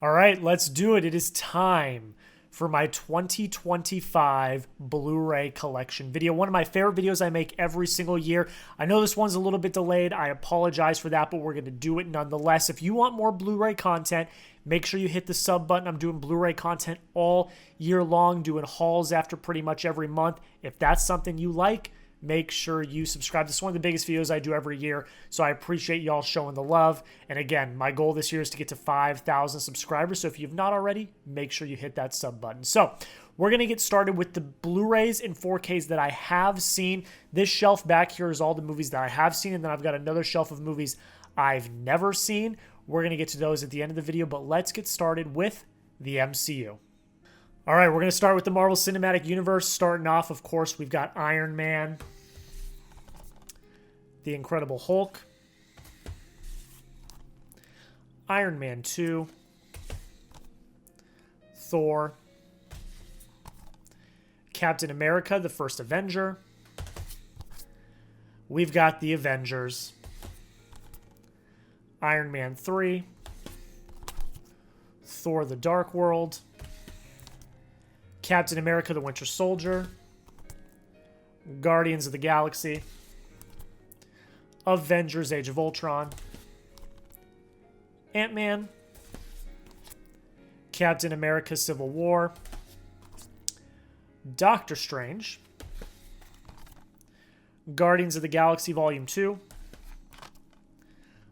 All right, let's do it. It is time for my 2025 Blu-ray collection video. One of my favorite videos I make every single year. I know this one's a little bit delayed. I apologize for that, but we're going to do it nonetheless. If you want more Blu-ray content, make sure you hit the sub button. I'm doing Blu-ray content all year long, doing hauls after pretty much every month. If that's something you like, make sure you subscribe. This is one of the biggest videos I do every year, so I appreciate y'all showing the love. And again, my goal this year is to get to 5,000 subscribers, so if you've not already, make sure you hit that sub button. So we're going to get started with the Blu-rays and 4Ks that I have seen. This shelf back here is all the movies that I have seen, and then I've got another shelf of movies I've never seen. We're going to get to those at the end of the video, but let's get started with the MCU. All right, we're going to start with the Marvel Cinematic Universe. Starting off, of course, we've got Iron Man, The Incredible Hulk, Iron Man 2, Thor, Captain America, the First Avenger. We've got The Avengers, Iron Man 3, Thor: The Dark World, Captain America: The Winter Soldier, Guardians of the Galaxy, Avengers: Age of Ultron, Ant-Man, Captain America: Civil War, Doctor Strange, Guardians of the Galaxy Volume 2,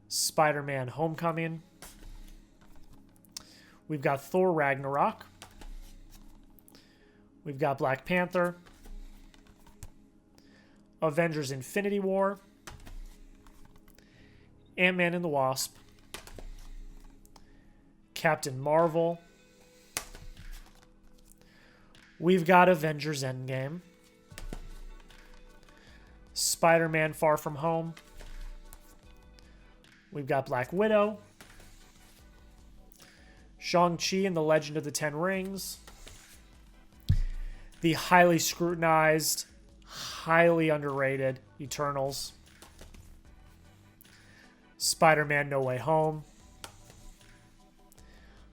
Spider-Man: Homecoming. We've got Thor: Ragnarok. We've got Black Panther, Avengers: Infinity War, Ant-Man and the Wasp, Captain Marvel. We've got Avengers: Endgame, Spider-Man: Far From Home. We've got Black Widow, Shang-Chi and the Legend of the Ten Rings, the highly scrutinized, highly underrated Eternals, Spider-Man: No Way Home,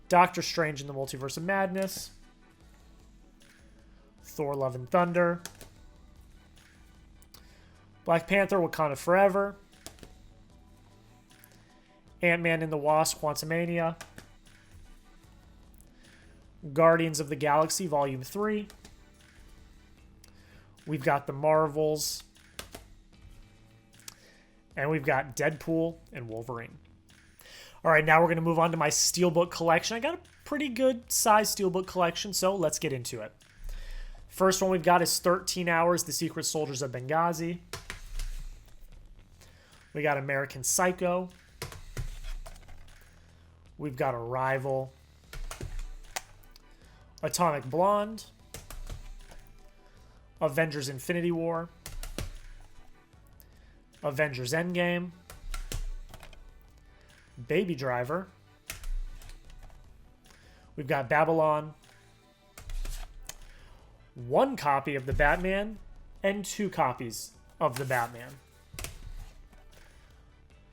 Doctor Strange in the Multiverse of Madness, Thor: Love and Thunder, Black Panther: Wakanda Forever, Ant-Man and the Wasp: Quantumania, Guardians of the Galaxy Volume 3. We've got the Marvels. And we've got Deadpool and Wolverine. All right, now we're going to move on to my Steelbook collection. I got a pretty good size Steelbook collection, so let's get into it. First one we've got is 13 Hours, The Secret Soldiers of Benghazi. We got American Psycho. We've got Arrival, Atomic Blonde, Avengers: Infinity War, Avengers: Endgame, Baby Driver. We've got Babylon, one copy of the Batman, and two copies of the Batman.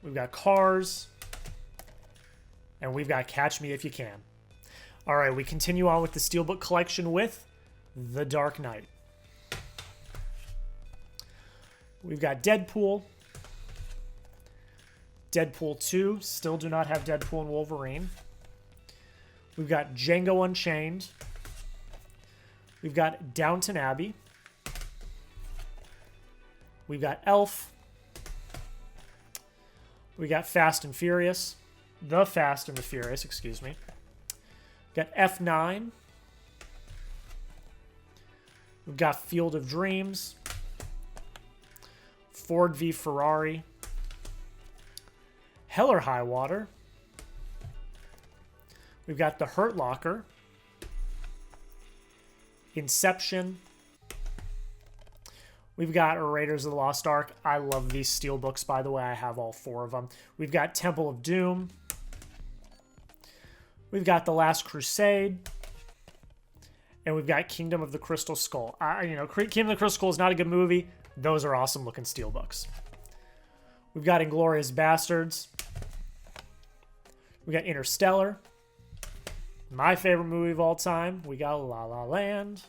We've got Cars, and we've got Catch Me If You Can. All right, we continue on with the Steelbook collection with The Dark Knight. We've got Deadpool, Deadpool 2, still do not have Deadpool and Wolverine. We've got Django Unchained. We've got Downton Abbey. We've got Elf. We got Fast and Furious. The Fast and the Furious, excuse me. We've got F9. We've got Field of Dreams. Ford v Ferrari. Hell or High Water. We've got The Hurt Locker. Inception. We've got Raiders of the Lost Ark. I love these Steelbooks, by the way. I have all four of them. We've got Temple of Doom. We've got The Last Crusade. And we've got Kingdom of the Crystal Skull. Kingdom of the Crystal Skull is not a good movie. Those are awesome looking Steelbooks. We've got Inglourious Bastards. We got Interstellar. My favorite movie of all time, we got La La Land.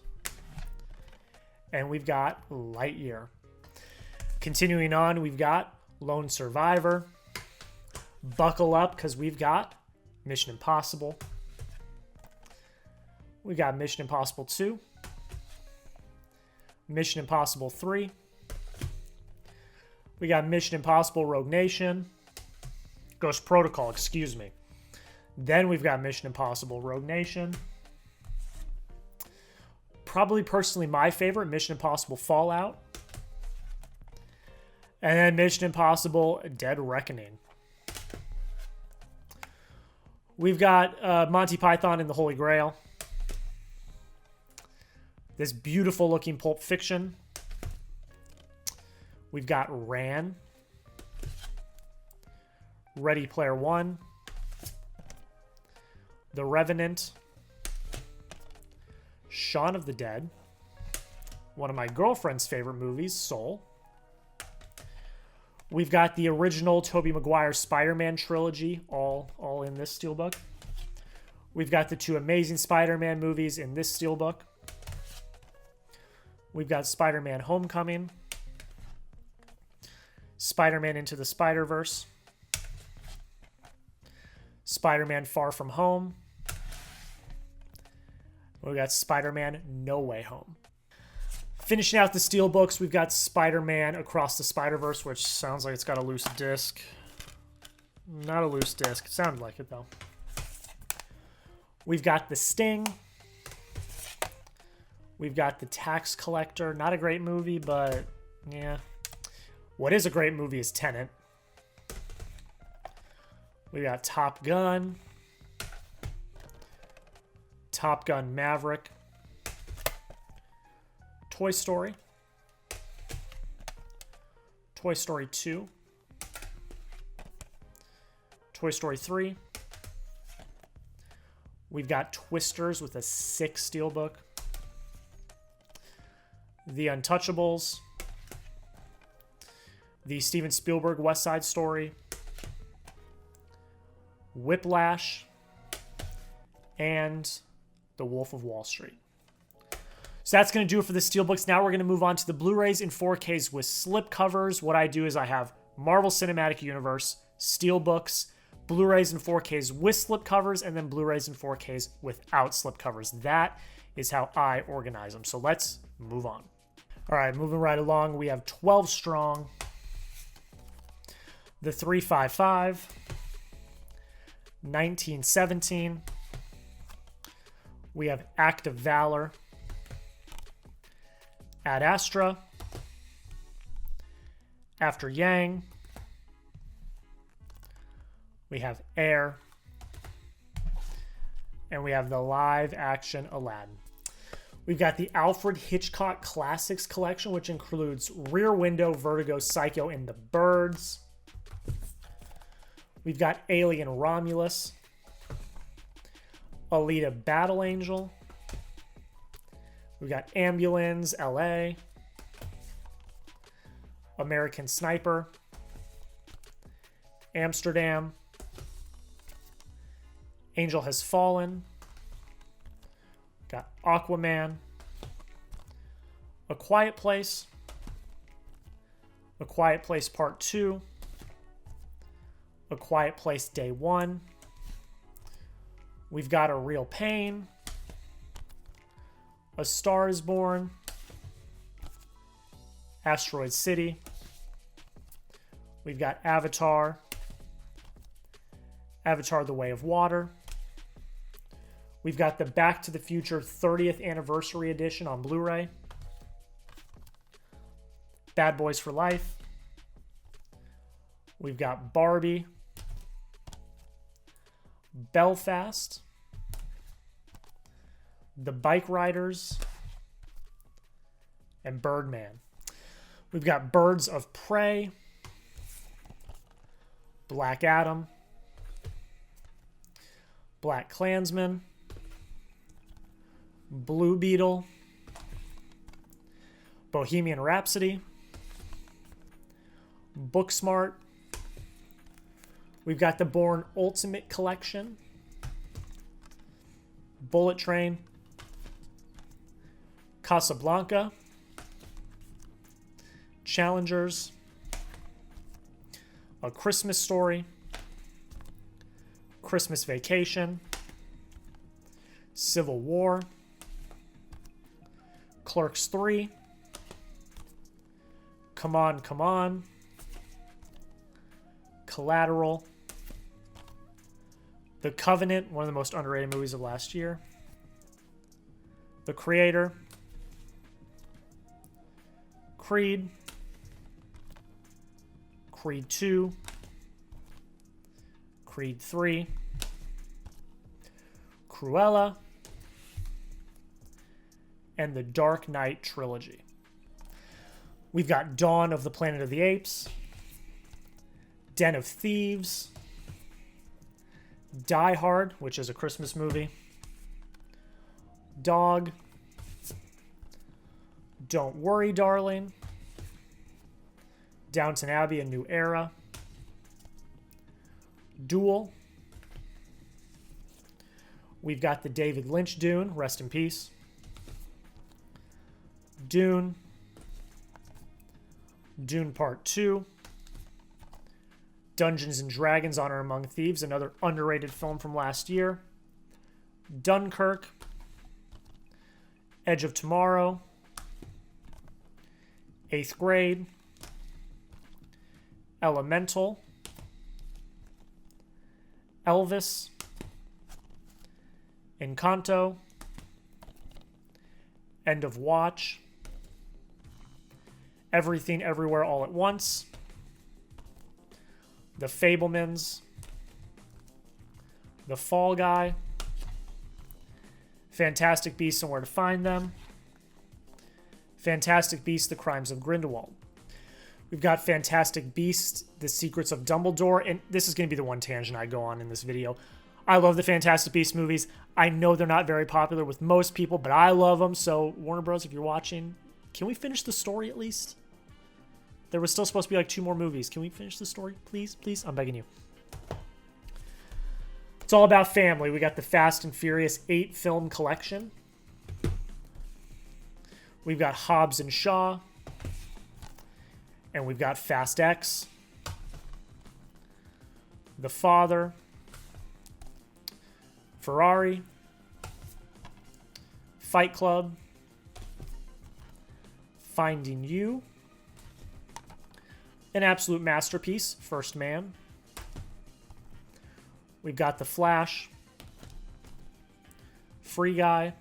And we've got Lightyear. Continuing on, we've got Lone Survivor. Buckle up, because we've got Mission Impossible. We got Mission Impossible 2. Mission Impossible 3. We got Mission Impossible Rogue Nation. Ghost Protocol, excuse me. Then we've got Mission Impossible Rogue Nation. Probably personally my favorite, Mission Impossible Fallout. And then Mission Impossible Dead Reckoning. We've got Monty Python and the Holy Grail. This beautiful looking Pulp Fiction. We've got Ran. Ready Player One. The Revenant. Shaun of the Dead. One of my girlfriend's favorite movies, Soul. We've got the original Tobey Maguire Spider-Man trilogy, all in this Steelbook. We've got the two Amazing Spider-Man movies in this Steelbook. We've got Spider-Man Homecoming. Spider-Man Into the Spider-Verse. Spider-Man Far From Home. We've got Spider-Man No Way Home. Finishing out the Steelbooks, we've got Spider-Man Across the Spider-Verse, which sounds like it's got a loose disc. Not a loose disc. It sounded like it, though. We've got The Sting. We've got The Tax Collector. Not a great movie, but yeah. What is a great movie is Tenet. We got Top Gun. Top Gun Maverick. Toy Story. Toy Story 2. Toy Story 3. We've got Twisters with a 6 Steelbook. The Untouchables. The Steven Spielberg West Side Story. Whiplash. And The Wolf of Wall Street. So that's going to do it for the Steelbooks. Now we're going to move on to the Blu-rays and 4Ks with slipcovers. What I do is I have Marvel Cinematic Universe, Steelbooks, Blu-rays and 4Ks with slipcovers, and then Blu-rays and 4Ks without slipcovers. That is how I organize them. So let's move on. All right, moving right along, we have 12 Strong, The 355, 1917. We have Act of Valor, Ad Astra, After Yang. We have Air. And we have the live action Aladdin. We've got the Alfred Hitchcock Classics Collection, which includes Rear Window, Vertigo, Psycho, and The Birds. We've got Alien Romulus, Alita Battle Angel. We've got Ambulance, LA, American Sniper, Amsterdam, Angel Has Fallen, got Aquaman, A Quiet Place, A Quiet Place Part 2, A Quiet Place Day 1. We've got A Real Pain, A Star Is Born, Asteroid City. We've got Avatar, Avatar The Way of Water. We've got the Back to the Future 30th Anniversary Edition on Blu-ray. Bad Boys for Life. We've got Barbie, Belfast, The Bike Riders, and Birdman. We've got Birds of Prey, Black Adam, Black Klansman, Blue Beetle, Bohemian Rhapsody, Booksmart. We've got the Bourne Ultimate Collection. Bullet Train, Casablanca, Challengers, A Christmas Story, Christmas Vacation, Civil War, Clerks 3, Come On, Come On, Collateral, The Covenant, one of the most underrated movies of last year, The Creator, Creed, Creed 2, Creed 3, Cruella, and the Dark Knight trilogy. We've got Dawn of the Planet of the Apes, Den of Thieves, Die Hard, which is a Christmas movie, Dog, Don't Worry, Darling, Downton Abbey, A New Era, Duel. We've got the David Lynch Dune, rest in peace, Dune, Dune Part 2, Dungeons and Dragons: Honor Among Thieves, another underrated film from last year, Dunkirk, Edge of Tomorrow, Eighth Grade, Elemental, Elvis, Encanto, End of Watch, Everything Everywhere All at Once, The Fabelmans, The Fall Guy, Fantastic Beasts and Where to Find Them, Fantastic Beasts: The Crimes of Grindelwald. We've got Fantastic Beasts: The Secrets of Dumbledore, and this is going to be the one tangent I go on in this video. I love the Fantastic Beasts movies. I know they're not very popular with most people, but I love them. So Warner Bros., if you're watching, can we finish the story at least? There was still supposed to be like 2 more movies. Can we finish the story? Please, please? I'm begging you. It's all about family. We got the Fast and Furious 8 film collection. We've got Hobbs and Shaw. And we've got Fast X. The Father. Ferrari. Fight Club. Finding You. An absolute masterpiece, First Man. We've got The Flash, Free Guy,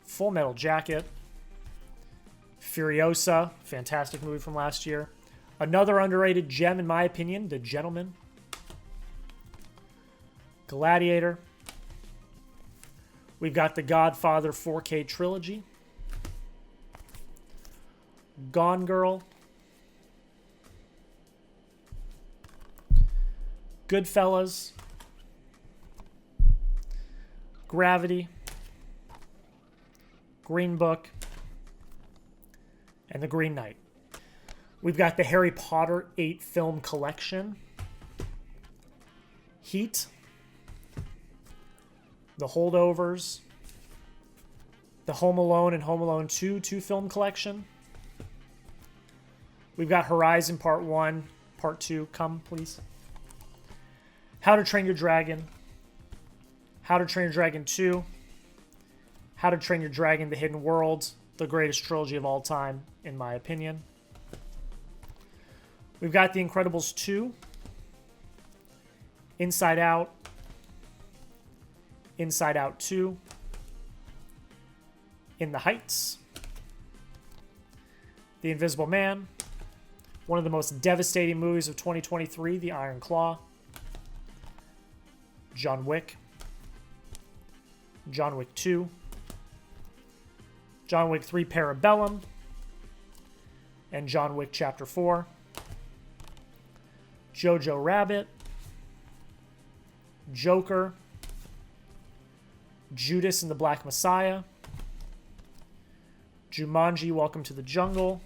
Full Metal Jacket, Furiosa, fantastic movie from last year. Another underrated gem, in my opinion, The Gentleman, Gladiator. We've got The Godfather 4K trilogy, Gone Girl, Goodfellas, Gravity, Green Book, and The Green Knight. We've got the Harry Potter 8 film collection, Heat, The Holdovers, the Home Alone and Home Alone 2 film collection. We've got Horizon Part 1, Part 2, come please. How to Train Your Dragon, How to Train Your Dragon 2, How to Train Your Dragon: The Hidden World, the greatest trilogy of all time, in my opinion. We've got The Incredibles 2, Inside Out, Inside Out 2, In the Heights, The Invisible Man, one of the most devastating movies of 2023, The Iron Claw, John Wick, John Wick 2, John Wick 3 Parabellum, and John Wick Chapter 4, Jojo Rabbit, Joker, Judas and the Black Messiah, Jumanji: Welcome to the Jungle,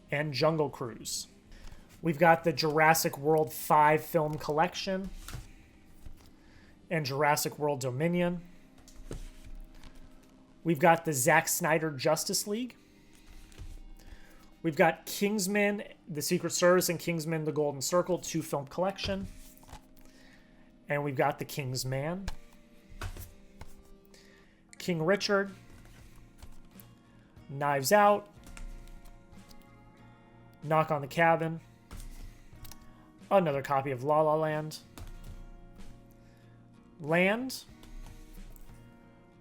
and Jungle Cruise. We've got the Jurassic World 5 film collection, and Jurassic World Dominion. We've got the Zack Snyder Justice League. We've got Kingsman, The Secret Service, and Kingsman, The Golden Circle, 2-film collection. And we've got The King's Man. King Richard. Knives Out. Knock on the Cabin. Another copy of La La Land. Land.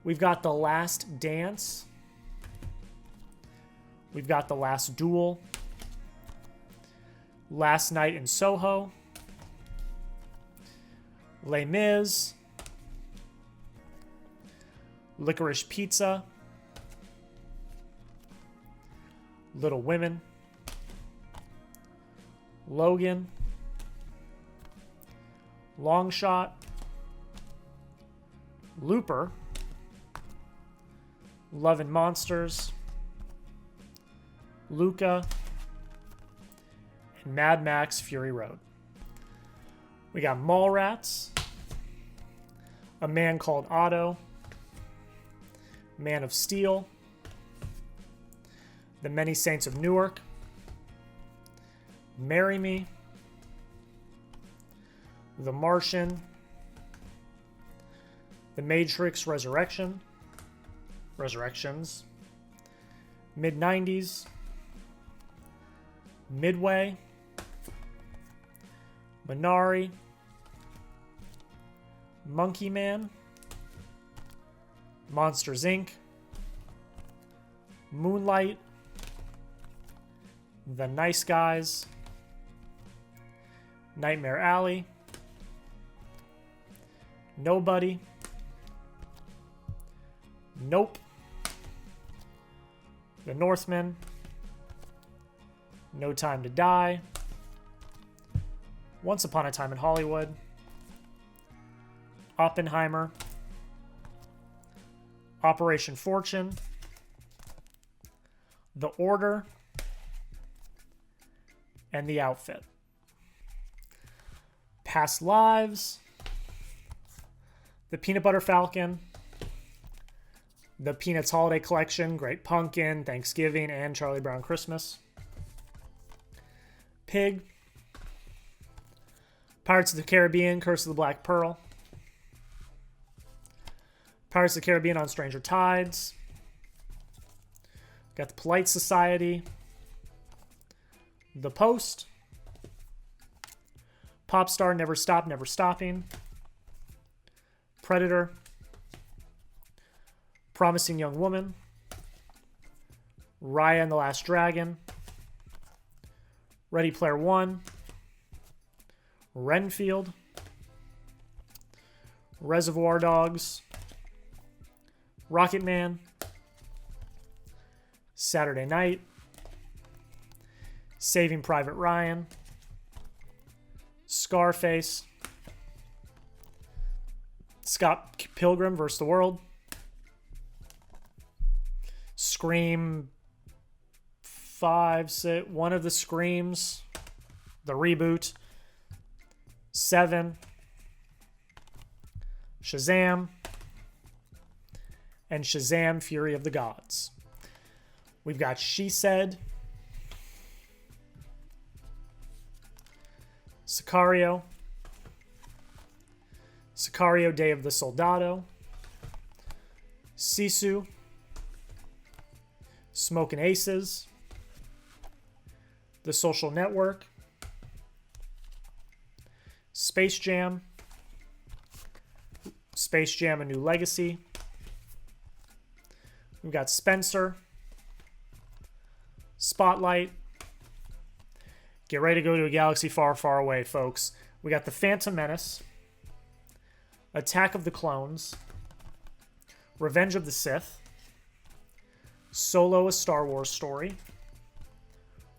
We've got The Last Dance. We've got The Last Duel. Last Night in Soho. Les Mis. Licorice Pizza. Little Women. Logan. Long Shot. Looper. Love and Monsters. Luca. And Mad Max Fury Road. We got Mallrats. A Man Called Otto. Man of Steel. The Many Saints of Newark. Marry Me. The Martian. The Matrix Resurrections. Mid-90s. Midway. Minari. Monkey Man. Monsters, Inc. Moonlight. The Nice Guys. Nightmare Alley. Nobody. Nope. The Northman. No Time to Die. Once Upon a Time in Hollywood. Oppenheimer. Operation Fortune. The Order. And The Outfit. Past Lives. The Peanut Butter Falcon. The Peanuts Holiday Collection, Great Pumpkin, Thanksgiving, and Charlie Brown Christmas. Pig. Pirates of the Caribbean, Curse of the Black Pearl. Pirates of the Caribbean on Stranger Tides. Got the Polite Society. The Post. Popstar, Never Stop, Never Stopping. Predator. Promising Young Woman. Raya and the Last Dragon. Ready Player One. Renfield. Reservoir Dogs. Rocket Man. Saturday Night. Saving Private Ryan. Scarface. Scott Pilgrim vs. the World. Scream 5, 6, one of the Screams. The reboot. 7. Shazam. And Shazam! Fury of the Gods. We've got She Said. Sicario. Sicario Day of the Soldado. Sisu. Smokin' Aces. The Social Network. Space Jam. Space Jam: A New Legacy. We've got Spencer. Spotlight. Get ready to go to a galaxy far, far away, folks. We got The Phantom Menace. Attack of the Clones. Revenge of the Sith. Solo: A Star Wars Story.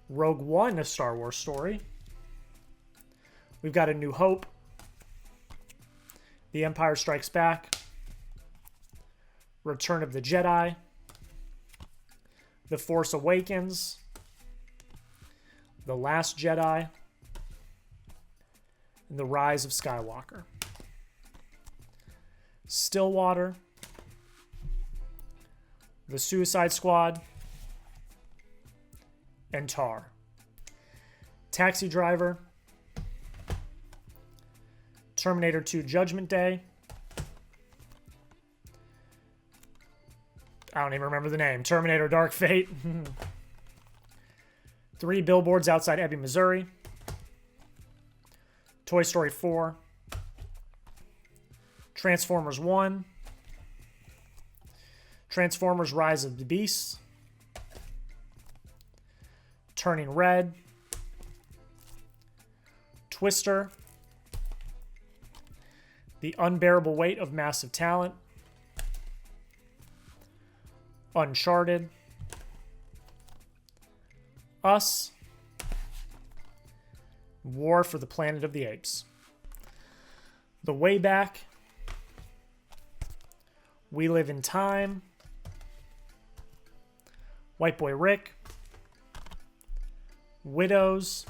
Rogue One: A Star Wars Story. We've got A New Hope. The Empire Strikes Back. Return of the Jedi. The Force Awakens. The Last Jedi. And The Rise of Skywalker. Stillwater, The Suicide Squad, and Tar. Taxi Driver, Terminator 2 Judgment Day. I don't even remember the name. Terminator Dark Fate. 3 Billboards Outside Ebbing, Missouri. Toy Story 4. Transformers 1. Transformers Rise of the Beasts. Turning Red. Twister. The Unbearable Weight of Massive Talent. Uncharted. Us. War for the Planet of the Apes. The Way Back. We Live in Time. White Boy Rick. Widows.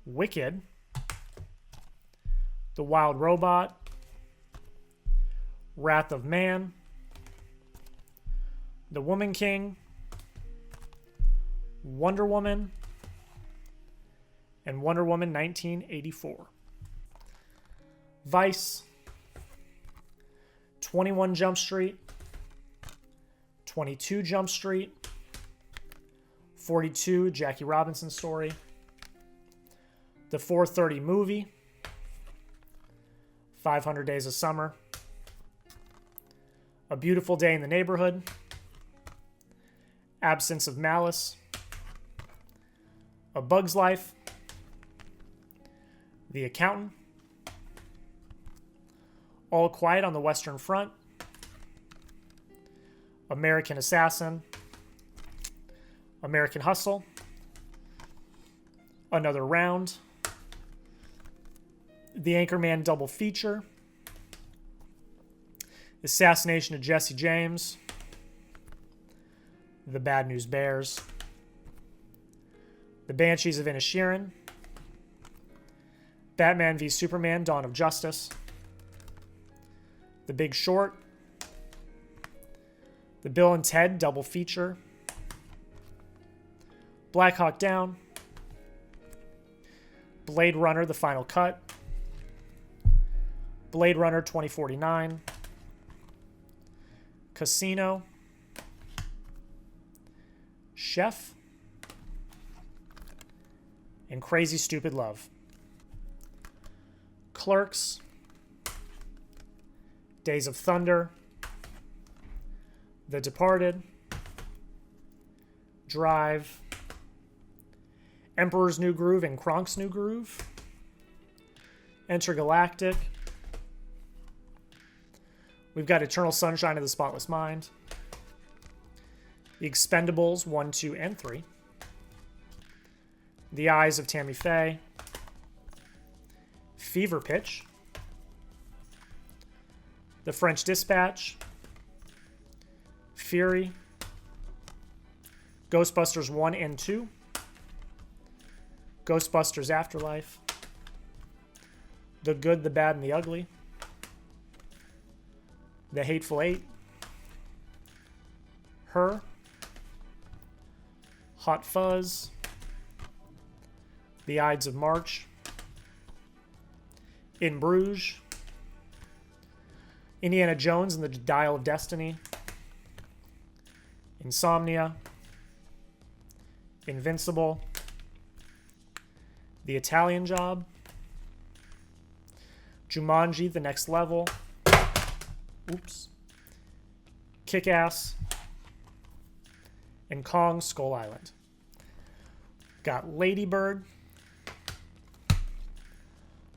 Wicked. The Wild Robot. Wrath of Man. The Woman King. Wonder Woman. And Wonder Woman 1984. Vice. 21 Jump Street. 22 Jump Street. 42 Jackie Robinson Story. The 4:30 Movie. 500 Days of Summer. A Beautiful Day in the Neighborhood. Absence of Malice. A Bug's Life. The Accountant. All Quiet on the Western Front. American Assassin. American Hustle. Another Round. The Anchorman Double Feature. Assassination of Jesse James. The Bad News Bears. The Banshees of Inisherin. Batman v Superman Dawn of Justice. The Big Short. The Bill and Ted Double Feature. Black Hawk Down. Blade Runner The Final Cut. Blade Runner 2049. Casino. Chef. And Crazy Stupid Love. Clerks. Days of Thunder. The Departed. Drive. Emperor's New Groove and Kronk's New Groove. Intergalactic. We've got Eternal Sunshine of the Spotless Mind. The Expendables 1, 2, and 3. The Eyes of Tammy Faye. Fever Pitch. The French Dispatch. Fury. Ghostbusters 1 and 2. Ghostbusters Afterlife. The Good, the Bad, and the Ugly. The Hateful Eight. Her. Hot Fuzz. The Ides of March. In Bruges. Indiana Jones and the Dial of Destiny. Insomnia. Invincible. The Italian Job. Jumanji, The Next Level. Oops. Kick-Ass. And Kong Skull Island. Got Lady Bird.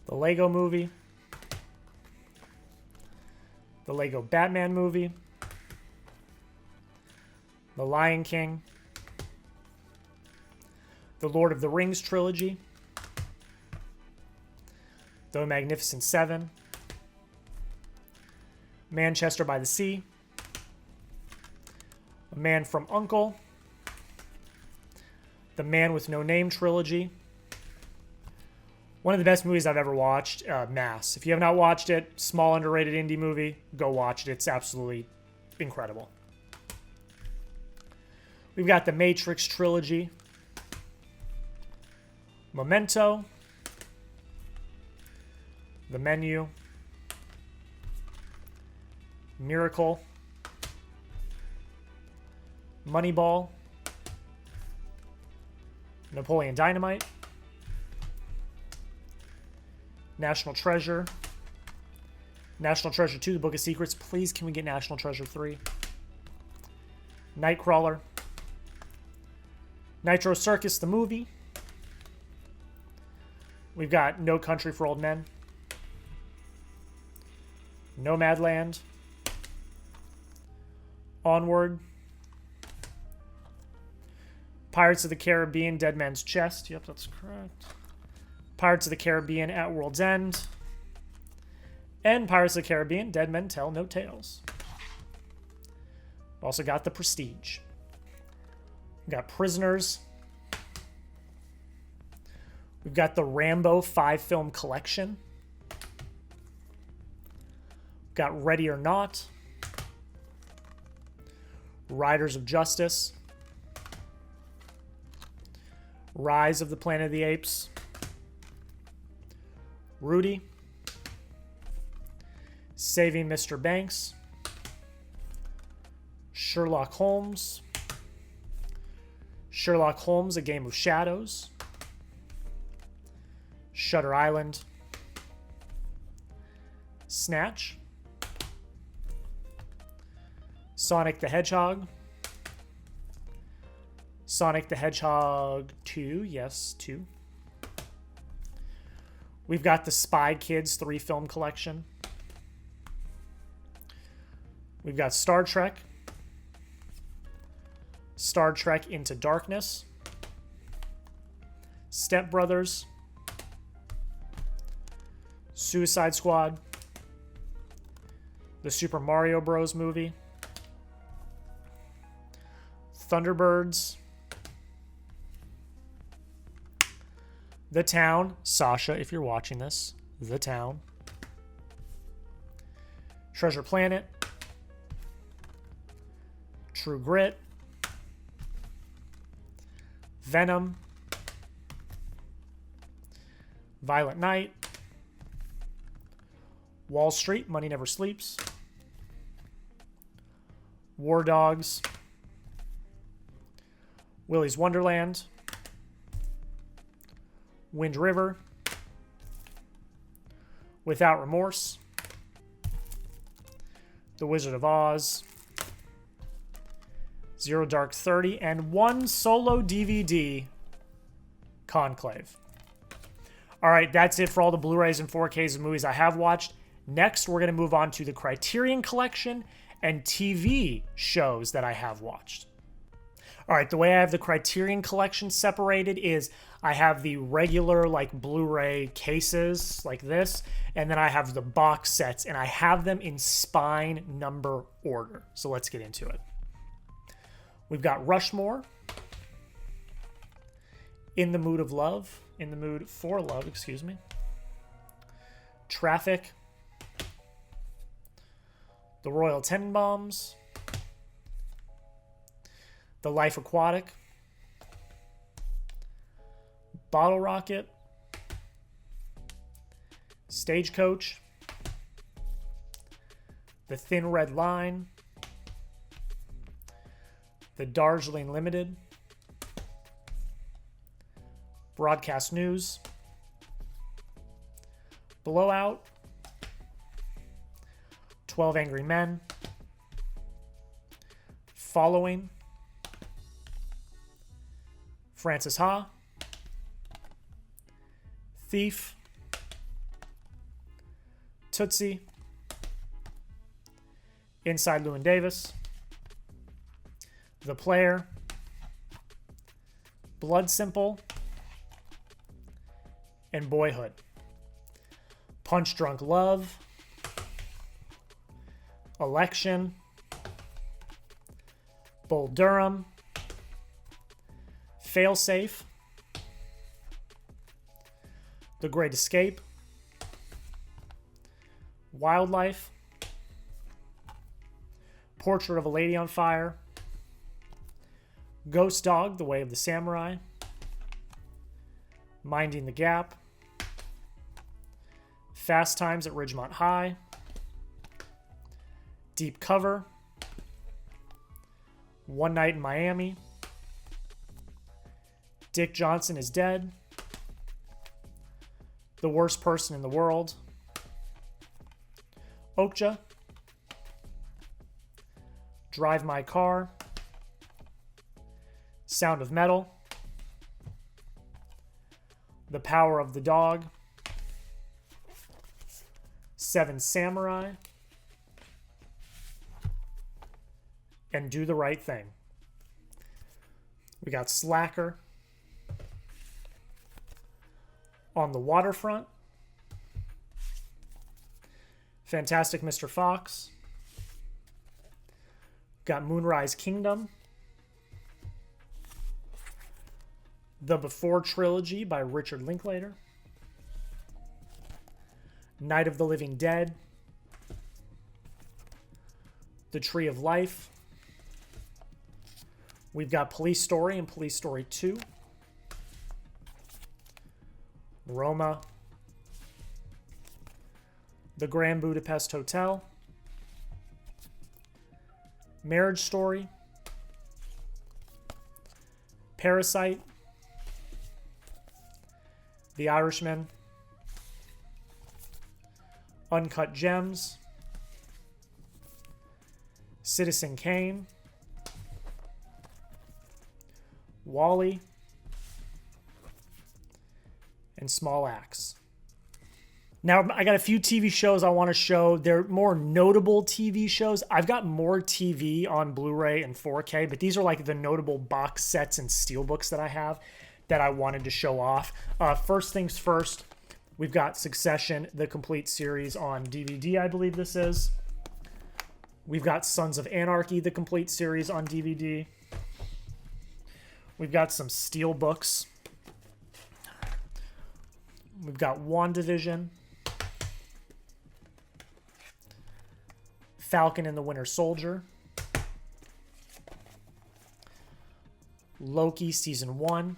The Lego Movie. The Lego Batman Movie. The Lion King. The Lord of the Rings Trilogy. The Magnificent Seven. Manchester by the Sea. A Man from U.N.C.L.E. The Man with No Name Trilogy. One of the best movies I've ever watched, Mass. If you have not watched it, small underrated indie movie, go watch it. It's absolutely incredible. We've got the Matrix trilogy, Memento, The Menu, Miracle, Moneyball, Napoleon Dynamite, National Treasure, National Treasure 2, The Book of Secrets. Please, can we get National Treasure 3? Nightcrawler, Nitro Circus, the movie. We've got No Country for Old Men, Nomadland, Onward, Pirates of the Caribbean, Dead Man's Chest. Yep, that's correct. Pirates of the Caribbean, At World's End. And Pirates of the Caribbean, Dead Men Tell No Tales. Also got The Prestige. We've got Prisoners. We've got the Rambo 5-film collection. We've got Ready or Not. Riders of Justice. Rise of the Planet of the Apes. Rudy. Saving Mr. Banks. Sherlock Holmes. Sherlock Holmes, A Game of Shadows. Shutter Island. Snatch. Sonic the Hedgehog. Sonic the Hedgehog 2. Yes, 2. We've got the Spy Kids 3-film collection. We've got Star Trek. Star Trek Into Darkness. Step Brothers. Suicide Squad. The Super Mario Bros. Movie. Thunderbirds. The Town. Sasha, if you're watching this. The Town. Treasure Planet. True Grit. Venom. Violent Night. Wall Street, Money Never Sleeps. War Dogs. Willy's Wonderland. Wind River. Without Remorse. The Wizard of Oz. Zero Dark 30, and one solo DVD, Conclave. All right, that's it for all the Blu-rays and 4Ks of movies I have watched. Next, we're going to move on to the Criterion Collection and TV shows that I have watched. All right, the way I have the Criterion Collection separated is I have the regular like Blu-ray cases like this, and then I have the box sets, and I have them in spine number order. So let's get into it. We've got Rushmore, In the Mood of Love, In the Mood for Love, excuse me. Traffic, The Royal Tenenbaums, The Life Aquatic, Bottle Rocket, Stagecoach, The Thin Red Line, The Darjeeling Limited, Broadcast News, Blowout, 12 Angry Men, Following, Francis Ha, Thief, Tootsie, Inside Llewyn Davis, The Player, Blood Simple, and Boyhood. Punch Drunk Love, Election, Bull Durham, Failsafe, The Great Escape, Wildlife, Portrait of a Lady on Fire, Ghost Dog, The Way of the Samurai, Minding the Gap, Fast Times at Ridgemont High, Deep Cover, One Night in Miami, Dick Johnson is Dead, The Worst Person in the World, Okja, Drive My Car, Sound of Metal, The Power of the Dog, Seven Samurai, and Do the Right Thing. We got Slacker, On the Waterfront, Fantastic Mr. Fox, got Moonrise Kingdom, The Before Trilogy by Richard Linklater, Night of the Living Dead, The Tree of Life. We've got Police Story and Police Story 2, Roma, The Grand Budapest Hotel, Marriage Story, Parasite, The Irishman, Uncut Gems, Citizen Kane, Wall-E, and Small Axe. Now, I got a few TV shows I want to show. They're more notable TV shows. I've got more TV on Blu-ray and 4K, but these are like the notable box sets and steelbooks that I have that I wanted to show off. First things first, we've got Succession, the complete series on DVD, I believe this is. We've got Sons of Anarchy, the complete series on DVD. We've got some steelbooks. We've got WandaVision, Falcon and the Winter Soldier, Loki Season 1.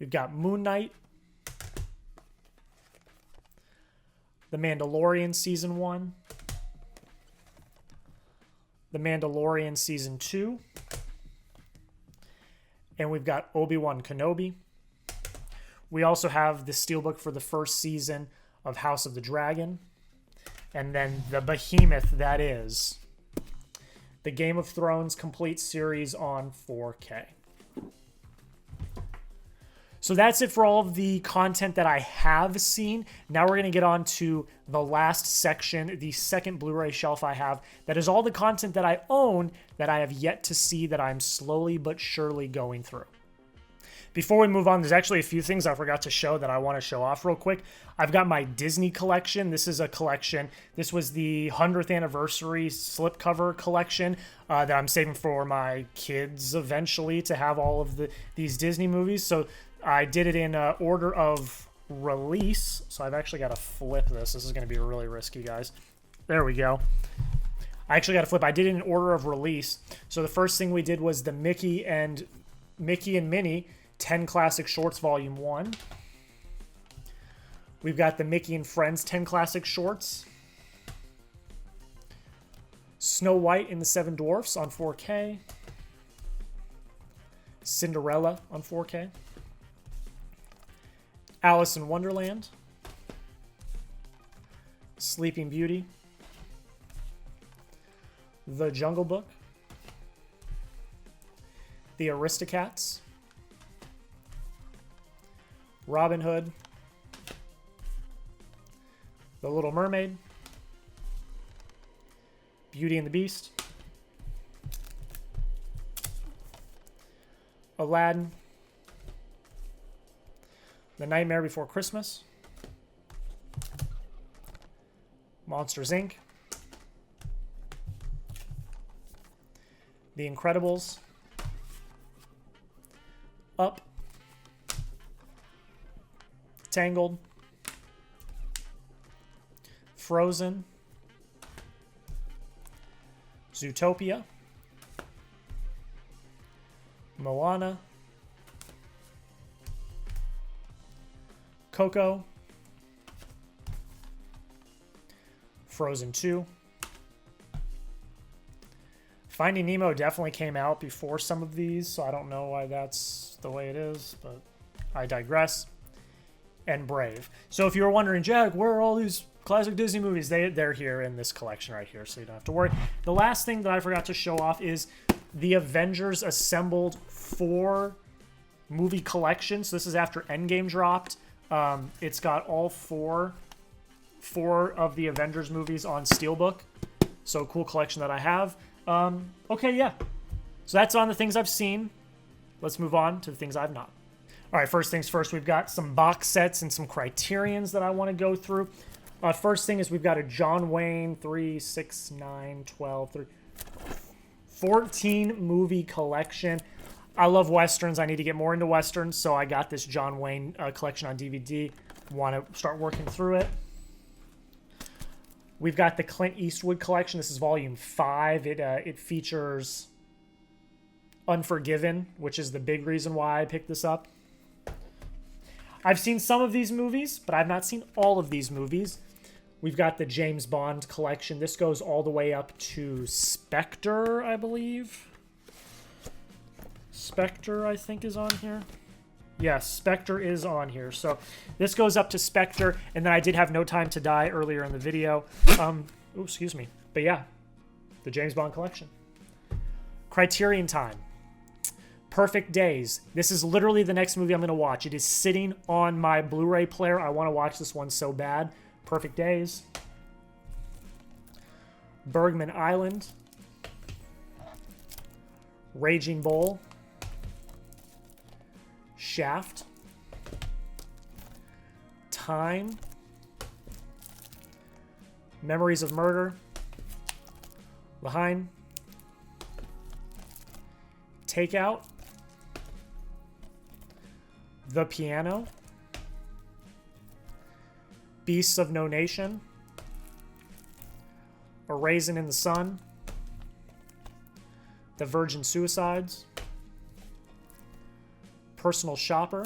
We've got Moon Knight, The Mandalorian Season 1, The Mandalorian Season 2, and we've got Obi-Wan Kenobi. We also have the steelbook for the first season of House of the Dragon, and then the behemoth that is the Game of Thrones complete series on 4K. So that's it for all of the content that I have seen. Now we're going to get on to the last section, the second Blu-ray shelf I have. That is all the content that I own that I have yet to see that I'm slowly but surely going through. Before we move on, there's actually a few things I forgot to show that I want to show off real quick. I've got my Disney collection. This is a collection. This was the 100th anniversary slipcover collection that I'm saving for my kids eventually to have all of these Disney movies. So I did it in order of release. So I've actually got to flip this. This is going to be really risky, guys. There we go. I actually got to flip. I did it in order of release. So the first thing we did was the Mickey and Minnie 10 Classic Shorts Volume 1. We've got the Mickey and Friends 10 Classic Shorts. Snow White and the Seven Dwarfs on 4K. Cinderella on 4K. Alice in Wonderland. Sleeping Beauty. The Jungle Book. The Aristocats. Robin Hood, The Little Mermaid, Beauty and the Beast, Aladdin, The Nightmare Before Christmas, Monsters, Inc., The Incredibles, Up, Tangled, Frozen, Zootopia, Moana, Coco, Frozen 2. Finding Nemo definitely came out before some of these, so I don't know why that's the way it is, but I digress. And Brave. So if you were wondering, Jack, where are all these classic Disney movies? They're here in this collection right here, so you don't have to worry. The last thing that I forgot to show off is the Avengers Assembled 4 movie collection. So this is after Endgame dropped. It's got all four of the Avengers movies on Steelbook. So cool collection that I have. Okay, yeah. So that's on the things I've seen. Let's move on to the things I've not. All right, first things first, we've got some box sets and some Criterions that I want to go through. First thing is we've got a John Wayne 3, 6, 9, 12, 14 movie collection. I love Westerns. I need to get more into Westerns, so I got this John Wayne collection on DVD. Want to start working through it. We've got the Clint Eastwood collection. This is volume 5. It features Unforgiven, which is the big reason why I picked this up. I've seen some of these movies, but I've not seen all of these movies. We've got the James Bond collection. This goes all the way up to Spectre, I believe. Spectre, I think, is on here. Yes, Spectre is on here. So this goes up to Spectre, and then I did have No Time to Die earlier in the video. Excuse me. But yeah, the James Bond collection. Criterion Time. Perfect Days. This is literally the next movie I'm going to watch. It is sitting on my Blu-ray player. I want to watch this one so bad. Perfect Days. Bergman Island. Raging Bull. Shaft. Time. Memories of Murder. Lahain. Takeout. The Piano. Beasts of No Nation. A Raisin in the Sun. The Virgin Suicides. Personal Shopper.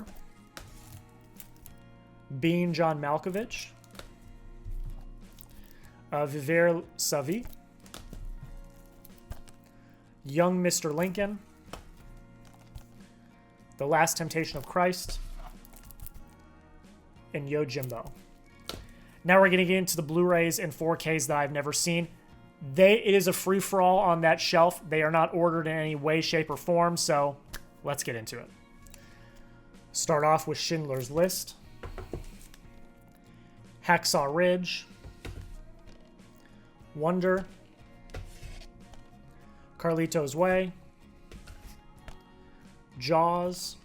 Being John Malkovich. Vivere sa vie. Young Mr. Lincoln. The Last Temptation of Christ. And Yojimbo. Now we're going to get into the Blu-rays and 4Ks that I've never seen. It is a free-for-all on that shelf. They are not ordered in any way, shape, or form, so let's get into it. Start off with Schindler's List. Hacksaw Ridge. Wonder. Carlito's Way. Jaws.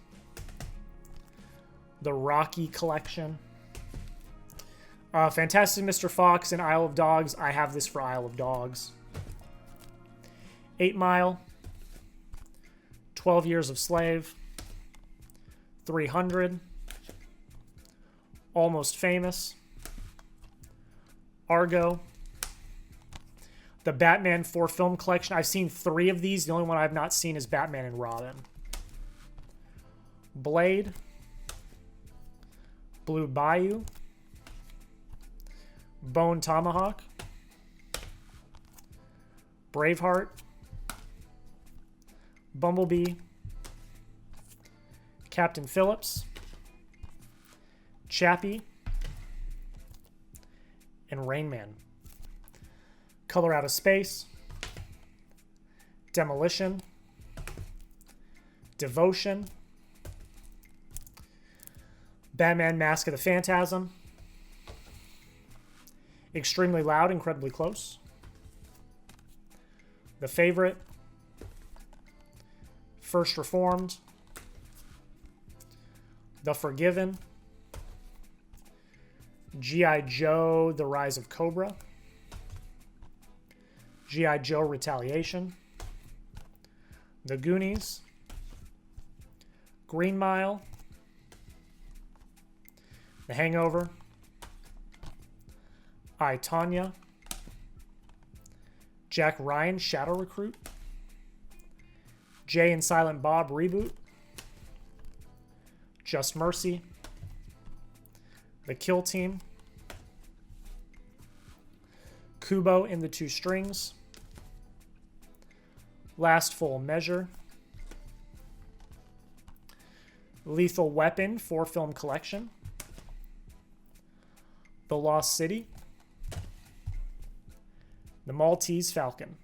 The Rocky Collection. Fantastic Mr. Fox and Isle of Dogs. I have this for Isle of Dogs. 8 Mile. 12 Years a Slave. 300. Almost Famous. Argo. The Batman 4 film collection. I've seen 3 of these. The only one I've not seen is Batman and Robin. Blade. Blue Bayou. Bone Tomahawk. Braveheart. Bumblebee. Captain Phillips. Chappie. And Rain Man. Color Out of Space. Demolition. Devotion. Batman Mask of the Phantasm. Extremely Loud, Incredibly Close. The Favorite. First Reformed. The Forgiven. G.I. Joe, The Rise of Cobra. G.I. Joe, Retaliation. The Goonies. Green Mile. The Hangover, I, Tonya, Jack Ryan, Shadow Recruit, Jay and Silent Bob Reboot, Just Mercy, The Kill Team, Kubo in the Two Strings, Last Full Measure, Lethal Weapon 4-film collection, The Lost City, The Maltese Falcon,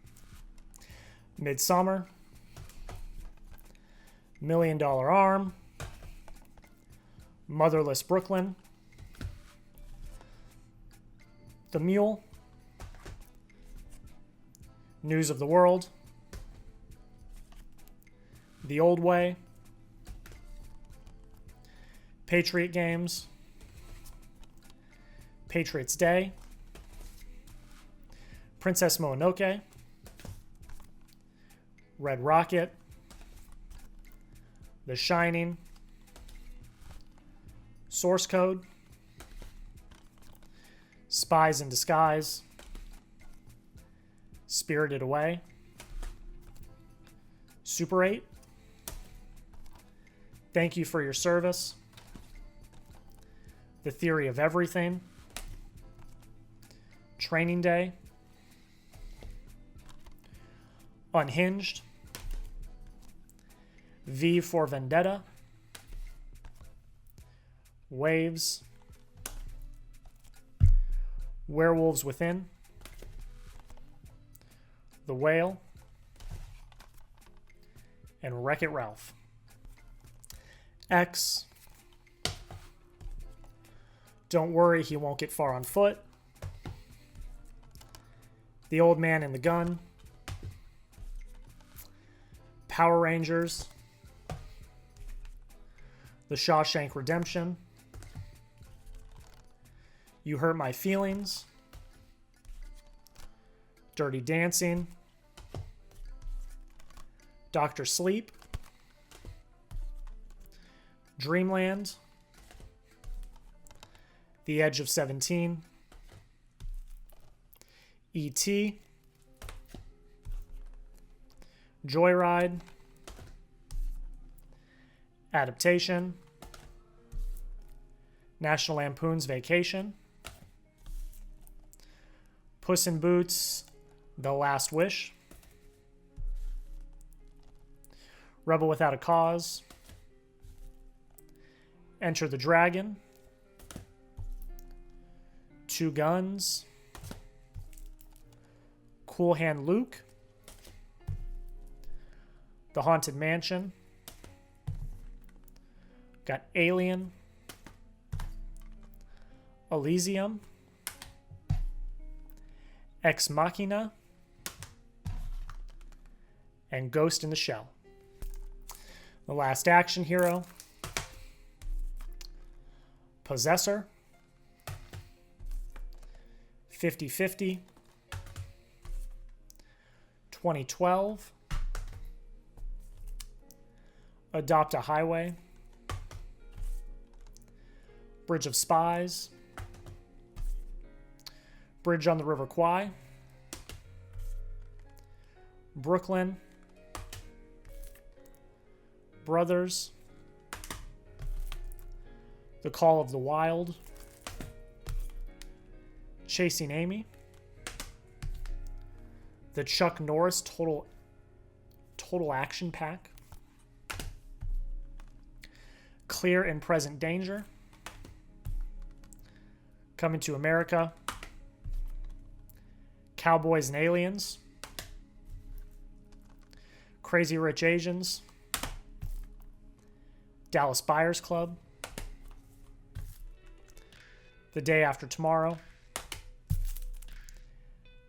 Midsummer, $1 Million Arm, Motherless Brooklyn, The Mule, News of the World, The Old Way, Patriot Games, Patriots Day, Princess Mononoke, Red Rocket, The Shining, Source Code, Spies in Disguise, Spirited Away, Super 8, Thank You for Your Service, The Theory of Everything, Training Day, Unhinged, V for Vendetta, Waves, Werewolves Within, The Whale, and Wreck-It Ralph. X, Don't Worry, He Won't Get Far on Foot, The Old Man and the Gun, Power Rangers, The Shawshank Redemption, You Hurt My Feelings, Dirty Dancing, Dr. Sleep, Dreamland, The Edge of 17, E.T., Joyride, Adaptation, National Lampoon's Vacation, Puss in Boots, The Last Wish, Rebel Without a Cause, Enter the Dragon, Two Guns, Cool Hand Luke, The Haunted Mansion, got Alien, Elysium, Ex Machina, and Ghost in the Shell. The Last Action Hero, Possessor, 50-50, 2012, Adopt a Highway, Bridge of Spies, Bridge on the River Kwai, Brooklyn, Brothers, The Call of the Wild, Chasing Amy, the Chuck Norris Total Action Pack, Clear and Present Danger, Coming to America, Cowboys and Aliens, Crazy Rich Asians, Dallas Buyers Club, The Day After Tomorrow,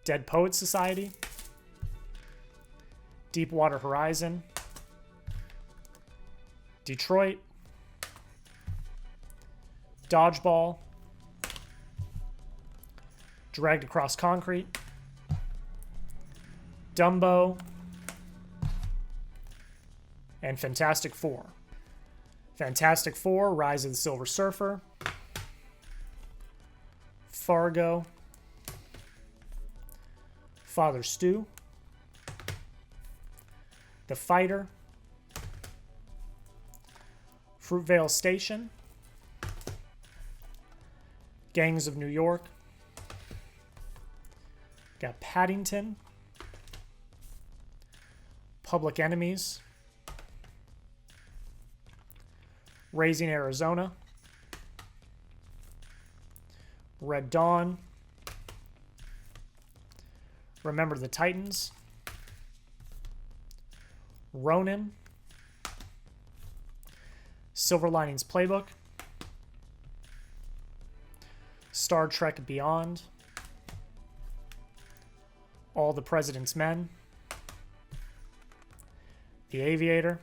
Dead Poets Society, Deepwater Horizon, Detroit, Dodgeball, Dragged Across Concrete, Dumbo, and Fantastic Four. Fantastic Four, Rise of the Silver Surfer, Fargo, Father Stu, The Fighter, Fruitvale Station, Gangs of New York, got Paddington, Public Enemies, Raising Arizona, Red Dawn, Remember the Titans, Ronin, Silver Linings Playbook, Star Trek Beyond, All the President's Men, The Aviator,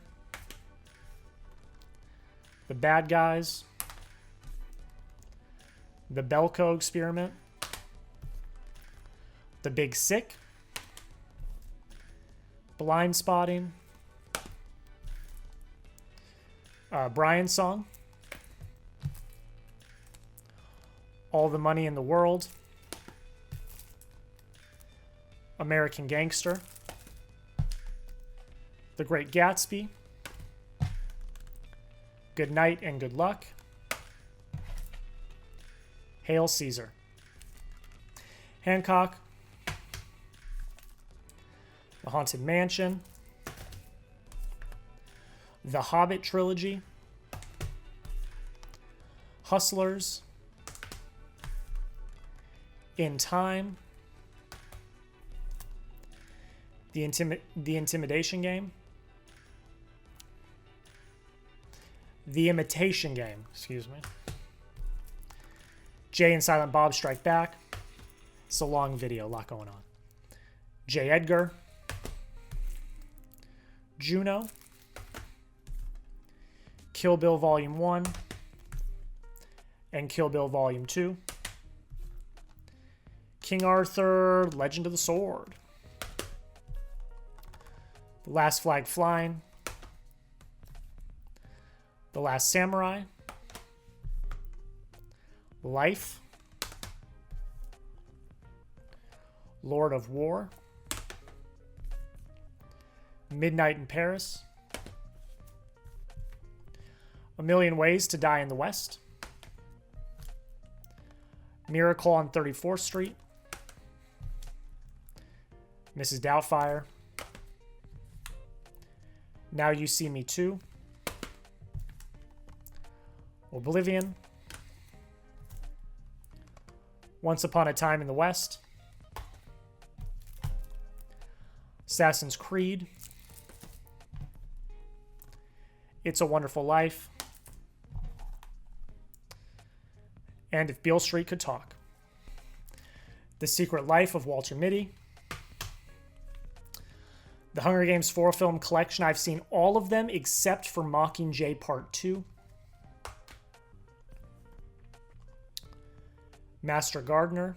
The Bad Guys, The Belko Experiment, The Big Sick, Blind Spotting, Brian's Song, All the Money in the World, American Gangster, The Great Gatsby, Good Night and Good Luck, Hail Caesar, Hancock, The Haunted Mansion, The Hobbit Trilogy, Hustlers, In Time, The Intimidation Game, The Imitation Game, excuse me, Jay and Silent Bob Strike Back. It's a long video, a lot going on. J. Edgar, Juno, Kill Bill Volume 1 and Kill Bill Volume 2, King Arthur, Legend of the Sword, The Last Flag Flying, The Last Samurai, Life, Lord of War, Midnight in Paris, A Million Ways to Die in the West, Miracle on 34th Street, Mrs. Doubtfire, Now You See Me Too, Oblivion, Once Upon a Time in the West, Assassin's Creed, It's a Wonderful Life, and If Beale Street Could Talk. The Secret Life of Walter Mitty, the Hunger Games 4-film collection. I've seen all of them except for Mockingjay Part 2. Master Gardener,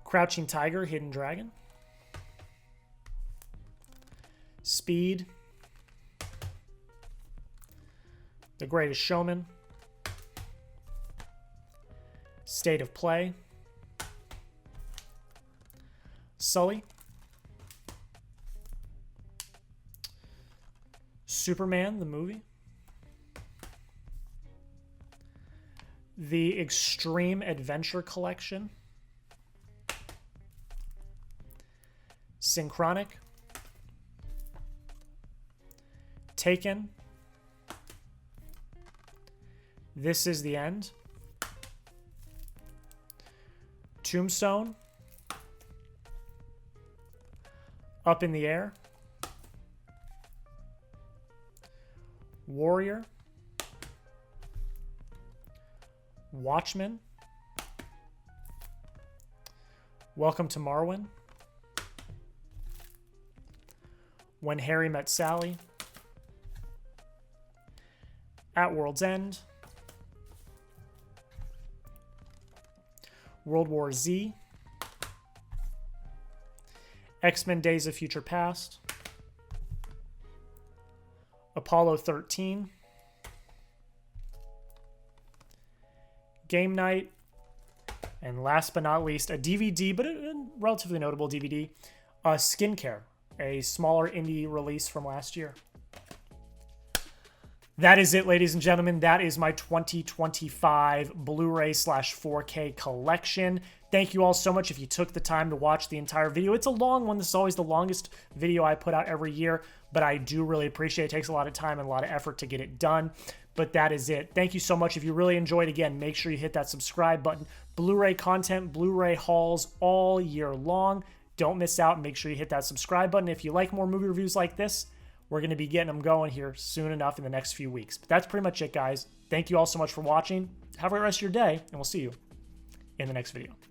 Crouching Tiger, Hidden Dragon, Speed, The Greatest Showman, State of Play, Sully, Superman, the movie, the Extreme Adventure Collection, Synchronic, Taken, This Is the End, Tombstone, Up in the Air, Warrior, Watchmen, Welcome to Marwen, When Harry Met Sally, At World's End, World War Z, X-Men Days of Future Past, Apollo 13, game night. And last but not least, a DVD, but a relatively notable DVD, Skincare, a smaller indie release from last year. That is it, ladies and gentlemen. That is my 2025 Blu-ray / 4K collection. Thank you all so much if you took the time to watch the entire video. It's a long one. This is always the longest video I put out every year, but I do really appreciate it. It takes a lot of time and a lot of effort to get it done. But that is it. Thank you so much. If you really enjoyed, again, make sure you hit that subscribe button. Blu-ray content, Blu-ray hauls all year long. Don't miss out. Make sure you hit that subscribe button. If you like more movie reviews like this, we're going to be getting them going here soon enough in the next few weeks. But that's pretty much it, guys. Thank you all so much for watching. Have a great rest of your day, and we'll see you in the next video.